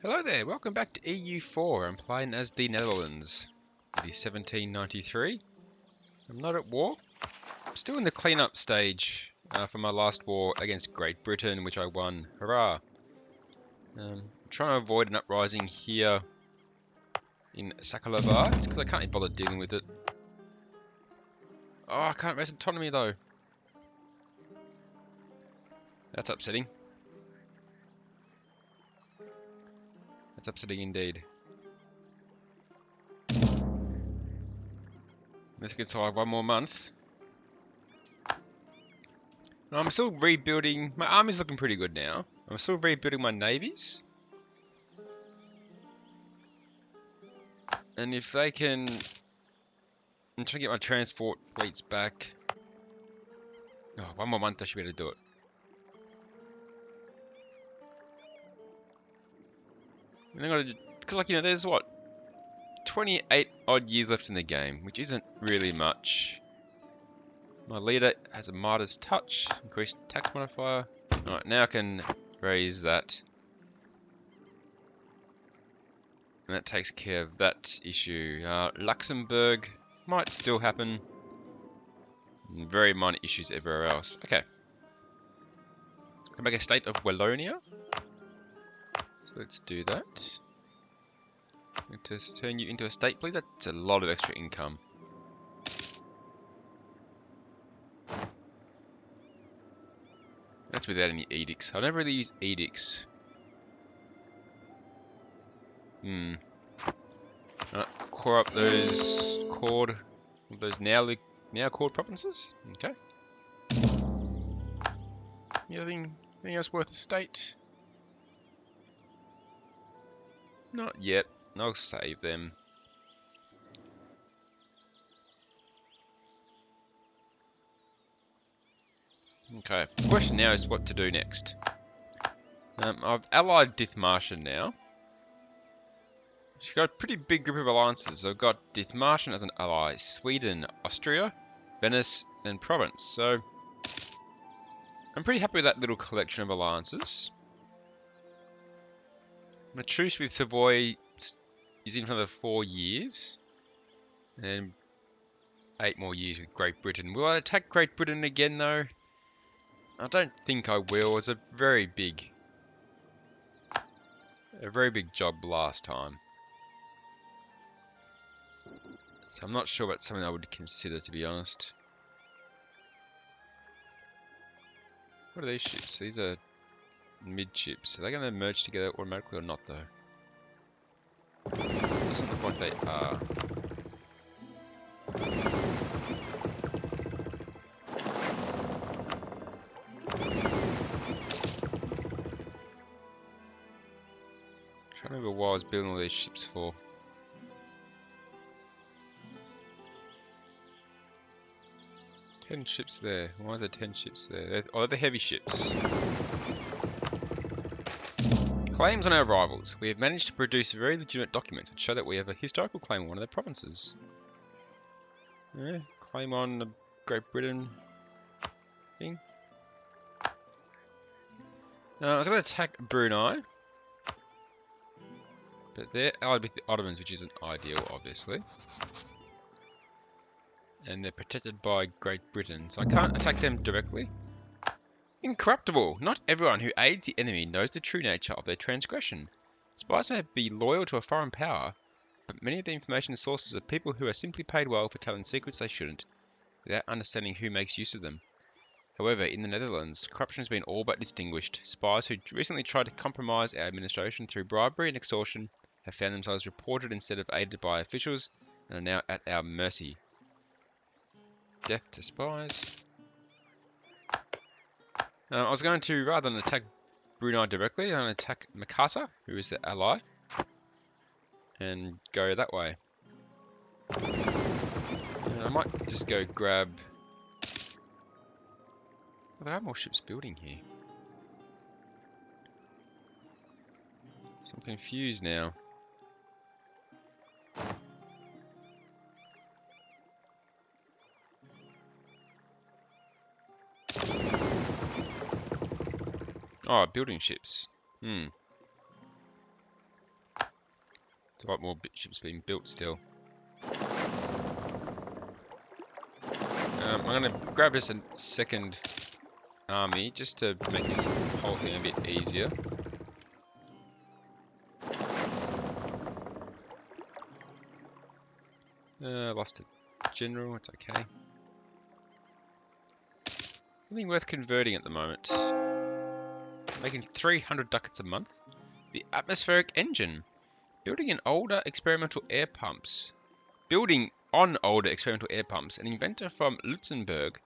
Hello there, welcome back to EU4. I'm playing as the Netherlands. It is 1793. I'm not at war. I'm still in the cleanup stage for my last war against Great Britain, which I won. Hurrah! I'm trying to avoid an uprising here in Sakalovar. It's because I can't be bothered dealing with it. Oh, I can't raise autonomy though. That's upsetting. That's upsetting indeed. Let's get survive one more month. I'm still rebuilding. My army's looking pretty good now. I'm still rebuilding my navies. And if they can... I'm trying to get my transport fleets back. Oh, one more month I should be able to do it. And I gotta, because like, you know, there's what? 28 odd years left in the game, which isn't really much. My leader has a martyr's touch, increased tax modifier. Alright, now I can raise that. And that takes care of that issue. Luxembourg might still happen. Very minor issues everywhere else. Okay. Can make a state of Wallonia. So let's do that. Let's turn you into a state, please. That's a lot of extra income. That's without any edicts. I never really use edicts. Core up those now cord provinces. Okay. Anything else worth a state? Not yet. I'll save them. Okay. The question now is what to do next. I've allied Dithmarschen now. She's got a pretty big group of alliances. I've got Dithmarschen as an ally, Sweden, Austria, Venice, and Provence. So I'm pretty happy with that little collection of alliances. My truce with Savoy is in for another 4 years. And 8 more years with Great Britain. Will I attack Great Britain again though? I don't think I will. It's a very big job last time. So I'm not sure that's something I would consider, to be honest. What are these ships? These are midships. Are they going to merge together automatically or not though? Doesn't look like they are. I'm trying to remember what I was building all these ships for. Ten ships there. Why is there 10 ships there? They're the heavy ships. Claims on our rivals. We have managed to produce very legitimate documents which show that we have a historical claim on one of their provinces. Yeah, claim on the Great Britain thing. I was going to attack Brunei. But they're allied with the Ottomans, which isn't ideal, obviously. And they're protected by Great Britain, so I can't attack them directly. Incorruptible! Not everyone who aids the enemy knows the true nature of their transgression. Spies may be loyal to a foreign power, but many of the information sources are people who are simply paid well for telling secrets they shouldn't, without understanding who makes use of them. However, in the Netherlands, corruption has been all but extinguished. Spies who recently tried to compromise our administration through bribery and extortion have found themselves reported instead of aided by officials and are now at our mercy. Death to spies. I was going to, rather than attack Brunei directly, I'm going to attack Makassar, who is the ally, and go that way. And I might just go grab... Oh, there are more ships building here. So I'm confused now. Oh, building ships. There's a lot more ships being built still. I'm going to grab just a second army just to make this whole thing a bit easier. Lost a general, it's okay. Nothing worth converting at the moment. Making 300 ducats a month. The atmospheric engine. Building on older experimental air pumps. An inventor from Luxembourg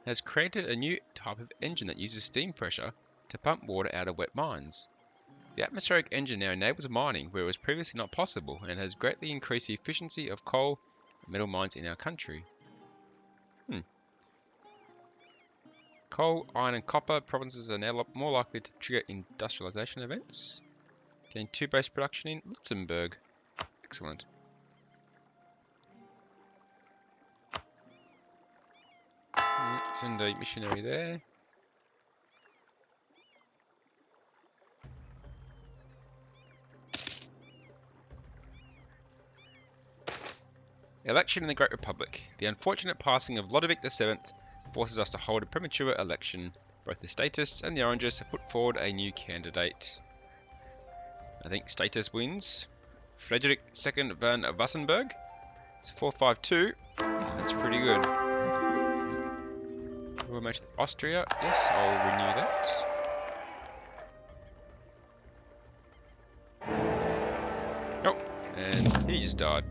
has created a new type of engine that uses steam pressure to pump water out of wet mines. The atmospheric engine now enables mining where it was previously not possible and has greatly increased the efficiency of coal and metal mines in our country. Coal, iron and copper provinces are now more likely to trigger industrialization events. Getting 2 base production in Luxembourg. Excellent. Send a missionary there. Election in the Great Republic. The unfortunate passing of Ludovic VII forces us to hold a premature election. Both the Statists and the Oranges have put forward a new candidate. I think Status wins. Frederick II van Wassenberg. It's 452. That's pretty good. We'll match with Austria. Yes, I'll renew that. Oh, and he just died.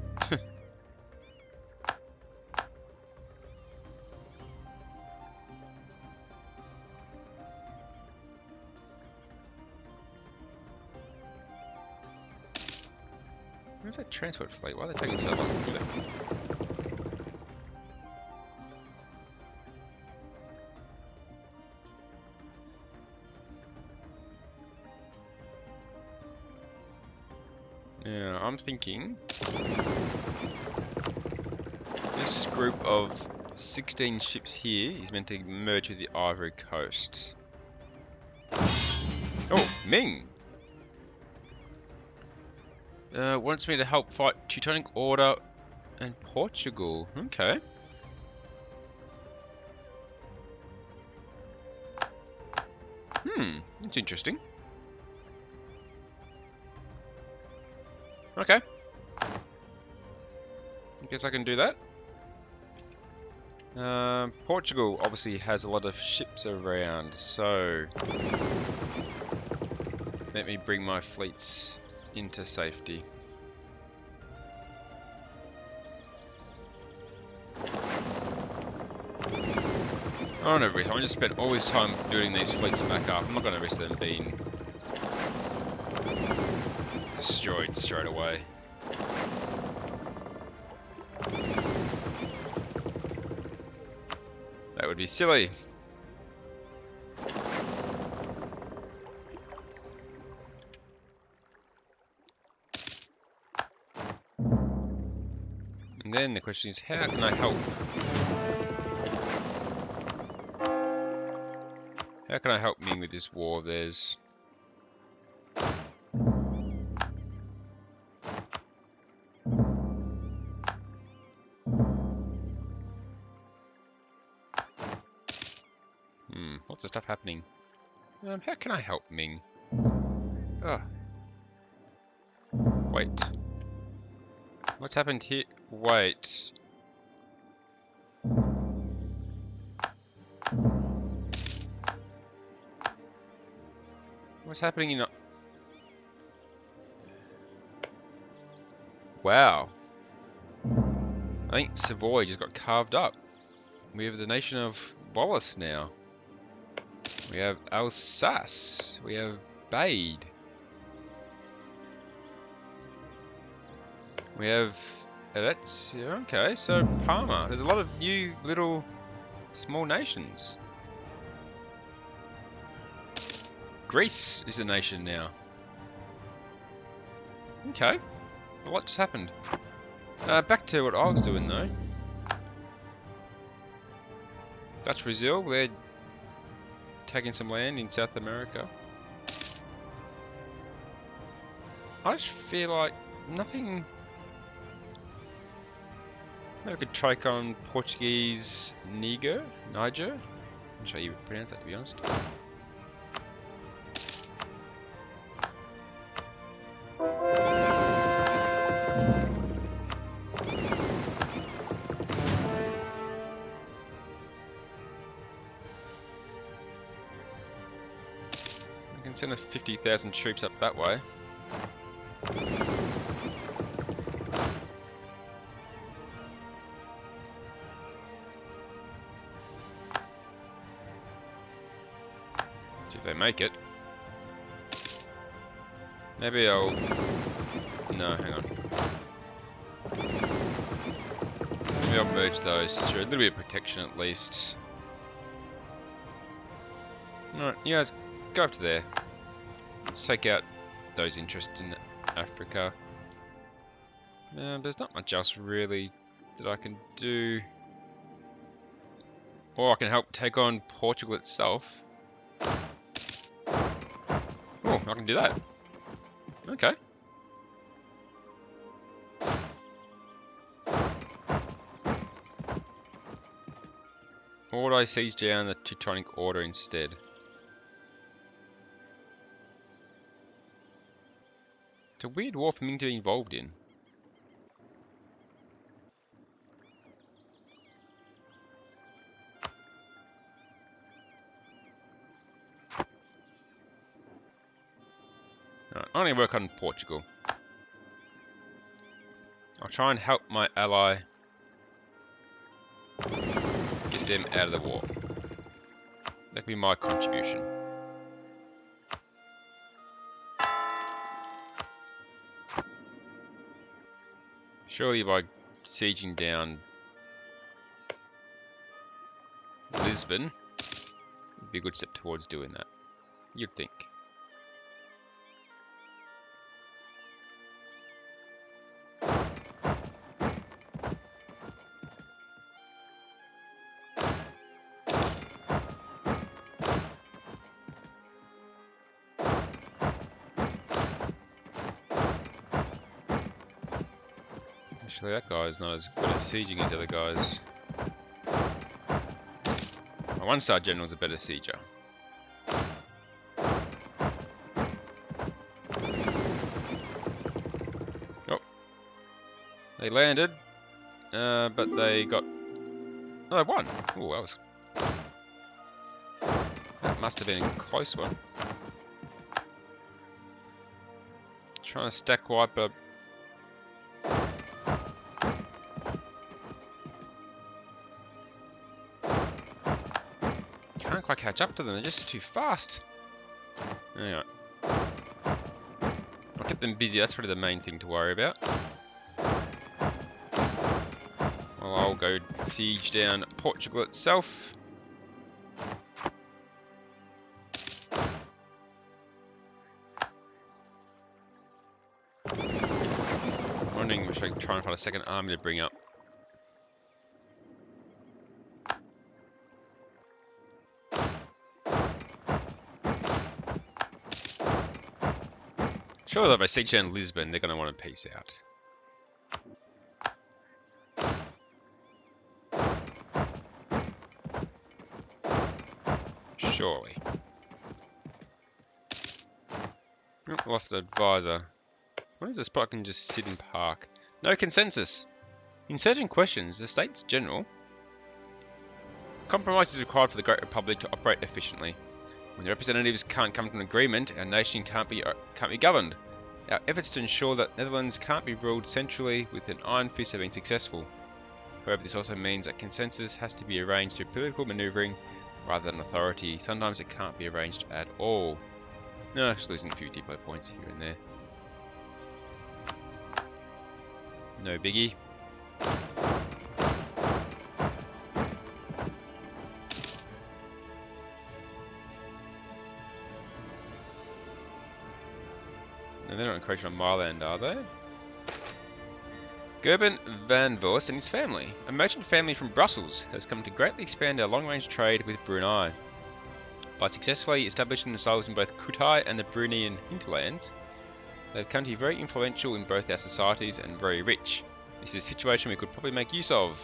Where's that transport fleet? Why are they taking so long to do that? Yeah, I'm thinking this group of 16 ships here is meant to merge with the Ivory Coast. Oh, Ming! Wants me to help fight Teutonic Order and Portugal. Okay. That's interesting. Okay. I guess I can do that. Portugal obviously has a lot of ships around, so let me bring my fleets into safety. I don't know, risk. I just spent all this time building these fleets back up. I'm not going to risk them being destroyed straight away. That would be silly. And then the question is, how can I help? How can I help Ming with this war of theirs? Lots of stuff happening. How can I help Ming? Oh. Wait. What's happened here? Wait. What's happening in... Wow. I think Savoy just got carved up. We have the nation of Wallace now. We have Alsace. We have Bade. We have... That's... Okay, so Parma. There's a lot of new little small nations. Greece is a nation now. Okay. A lot just happened. Back to what I was doing though. Dutch Brazil, we're taking some land in South America. I just feel like nothing. Maybe I could try on Portuguese Niger? Niger? I'm not sure how you would pronounce that, to be honest. I can send a 50,000 troops up that way. See if they make it. Maybe I'll... No, hang on. Maybe I'll merge those through a little bit of protection at least. Alright, you guys go up to there. Let's take out those interests in Africa. There's not much else really that I can do. Or I can help take on Portugal itself. Oh, I can do that. Okay. Or would I siege down the Teutonic Order instead? It's a weird war for me to be involved in. Alright, I only work on Portugal. I'll try and help my ally get them out of the war. That could be my contribution. Surely by sieging down Lisbon would be a good step towards doing that. You'd think. Actually, that guy's not as good at sieging as the other guys. My one-star general's a better sieger. Oh. They landed, but they got... Oh, they won! Oh, that was... That must have been a close one. Trying to stack wipe, but... Can't quite catch up to them, they're just too fast. Anyway. I'll keep them busy, that's probably the main thing to worry about. Well, I'll go siege down Portugal itself. I'm wondering if I can try and find a second army to bring up. Surely if I siege down Lisbon, they're going to want to peace out. Surely. Oh, lost an advisor. What is this spot I can just sit and park? No consensus. In certain questions, the States General. Compromise is required for the Great Republic to operate efficiently. When the representatives can't come to an agreement, our nation can't be governed. Our efforts to ensure that Netherlands can't be ruled centrally with an iron fist have been successful. However, this also means that consensus has to be arranged through political manoeuvring rather than authority. Sometimes it can't be arranged at all. No, just losing a few depot points here and there. No biggie. And they're not encroaching on my land, are they? Gerben van Voorst and his family. A merchant family from Brussels has come to greatly expand our long-range trade with Brunei. By successfully establishing themselves in both Kutai and the Bruneian hinterlands, They've come to be very influential in both our societies and very rich. This is a situation we could probably make use of.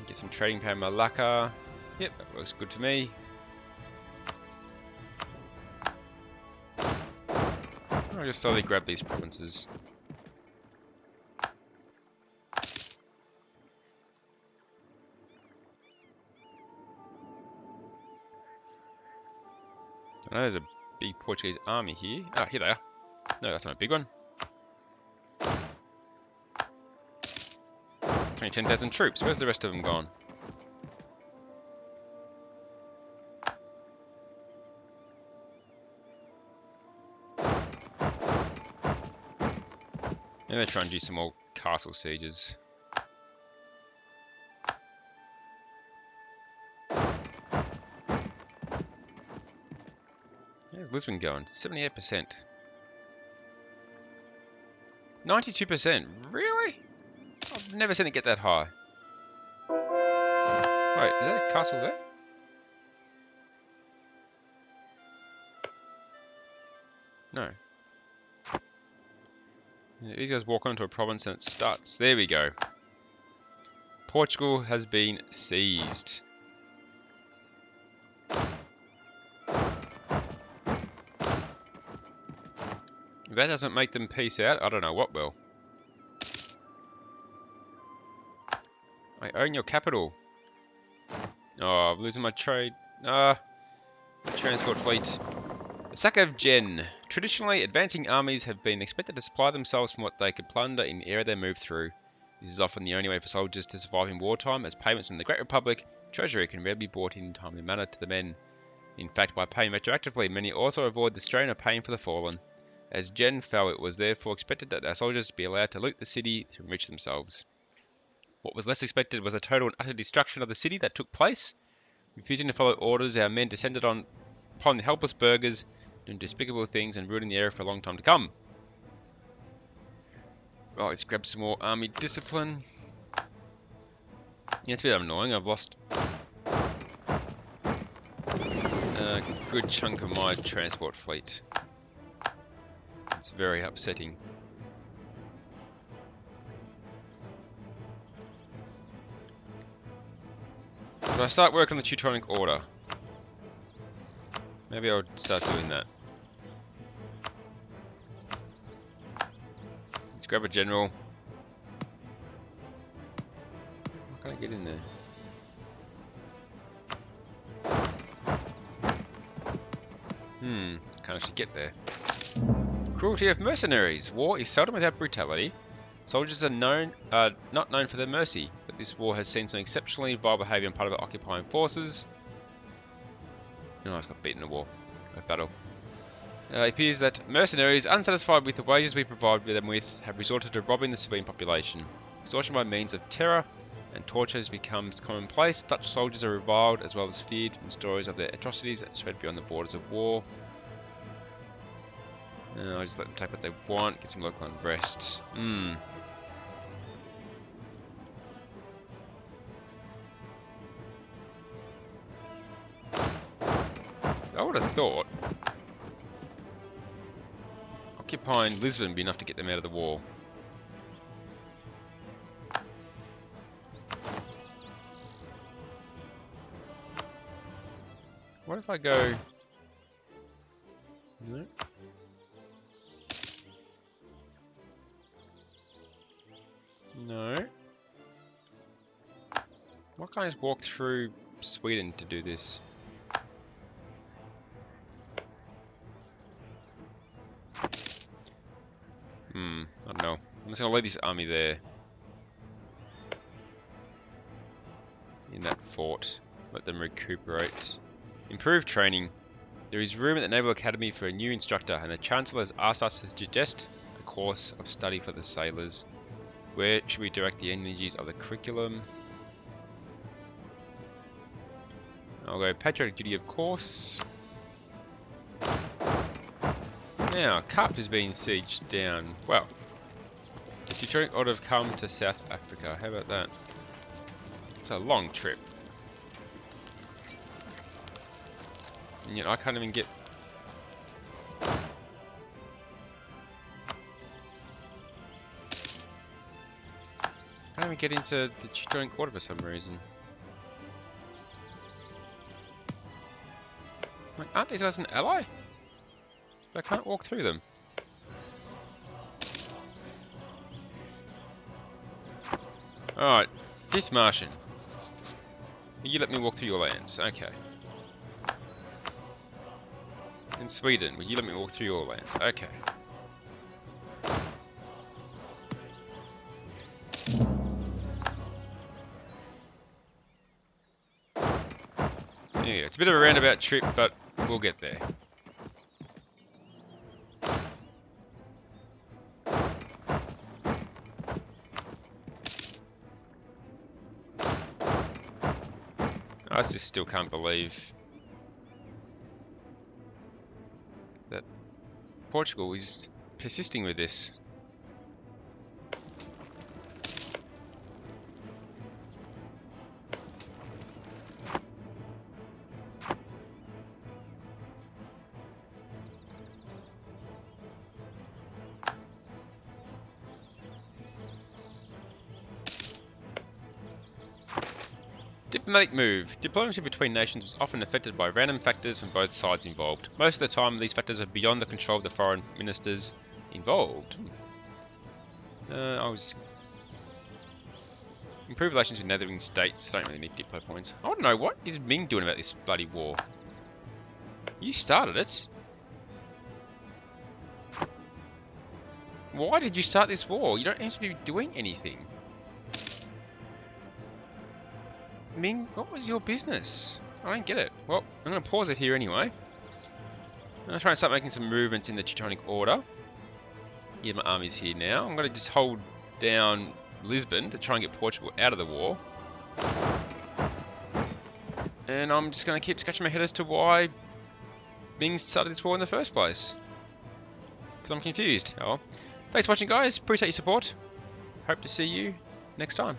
Get some trading power in Malacca. Yep, that looks good to me. I'll just slowly grab these provinces. I know there's a big Portuguese army here. Ah, here they are. No, that's not a big one. 10,000 troops. Where's the rest of them gone? Maybe I'll try and do some more castle sieges. How's Lisbon going? 78%. 92%? Really? I've never seen it get that high. Wait, is that a castle there? No. These guys walk onto a province and it starts. There we go. Portugal has been seized. If that doesn't make them peace out, I don't know what will. I own your capital. Oh, I'm losing my trade. Transport fleet. The sack of Gen. Traditionally, advancing armies have been expected to supply themselves from what they could plunder in the area they move through. This is often the only way for soldiers to survive in wartime, as payments from the Great Republic Treasury can rarely be brought in a timely manner to the men. In fact, by paying retroactively, many also avoid the strain of paying for the fallen. As Gen fell, it was therefore expected that our soldiers be allowed to loot the city to enrich themselves. What was less expected was a total and utter destruction of the city that took place. Refusing to follow orders, our men descended upon the helpless burghers, doing despicable things and ruining the area for a long time to come. Right, let's grab some more army discipline. Yeah, it's a bit annoying. I've lost a good chunk of my transport fleet. It's very upsetting. If I start working on the Teutonic Order, maybe I'll start doing that. Let's grab a general. How can I get in there? Can't actually get there. Cruelty of mercenaries. War is seldom without brutality. Soldiers are not known for their mercy, but this war has seen some exceptionally vile behaviour on part of the occupying forces. No, I just got beaten in a war. A battle. It appears that mercenaries, unsatisfied with the wages we provide them with, have resorted to robbing the civilian population. Extortion by means of terror and torture has become commonplace. Dutch soldiers are reviled as well as feared, and stories of their atrocities spread beyond the borders of war. I just let them take what they want, get some local unrest. I would have thought occupying Lisbon would be enough to get them out of the war. What if I go... No. No. Why can't I just walk through Sweden to do this? I don't know. I'm just gonna leave this army there. In that fort. Let them recuperate. Improved training. There is room at the Naval Academy for a new instructor, and the Chancellor has asked us to suggest a course of study for the sailors. Where should we direct the energies of the curriculum? I'll go patriotic duty, of course. Now, Cup has been sieged down. Well, the Teutonic Order have come to South Africa. How about that? It's a long trip. And yet I can't even get... don't we get into the Teutonic Order for some reason? Like, aren't these guys an ally? But I can't walk through them. Alright, 5th Martian. You let me walk through your lands. Okay. In Sweden, will you let me walk through your lands? Okay. Yeah, it's a bit of a roundabout trip, but we'll get there. I just still can't believe that Portugal is persisting with this. Diplomatic move. Diplomacy between nations was often affected by random factors from both sides involved. Most of the time, these factors are beyond the control of the foreign ministers involved. Improve relations with neighbouring states. Don't really need diplo points. I want to know, what is Ming doing about this bloody war? You started it. Why did you start this war? You don't seem to be doing anything. Ming, what was your business? I don't get it. Well, I'm going to pause it here anyway. I'm going to try and start making some movements in the Teutonic Order. Yeah, my army's here now. I'm going to just hold down Lisbon to try and get Portugal out of the war. And I'm just going to keep scratching my head as to why Ming started this war in the first place. Because I'm confused. Oh well. Thanks for watching, guys. Appreciate your support. Hope to see you next time.